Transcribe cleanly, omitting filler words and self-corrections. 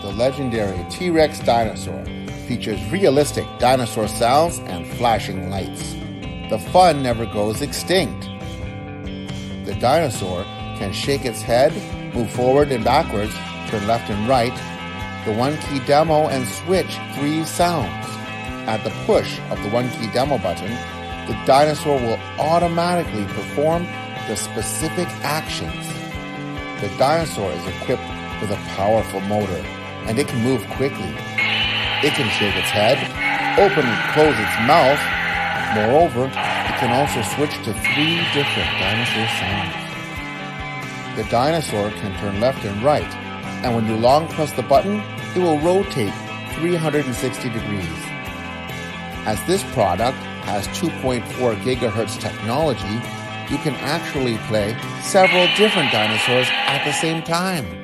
the legendary T-Rex dinosaur, features realistic dinosaur sounds and flashing lights. The fun never goes extinct. The dinosaur can shake its head, move forward and backwards, turn left and right, the one-key demo, and switch 3 sounds. At the push of the one-key demo button, the dinosaur will automatically perform the specific actions. The dinosaur is equipped with a powerful motor, and it can move quickly. It can shake its head, open and close its mouth. Moreover, it can also switch to 3 different dinosaur sounds. The dinosaur can turn left and right, and when you long press the button, it will rotate 360 degrees. As this product has 2.4 gigahertz technology, you can actually play several different dinosaurs at the same time.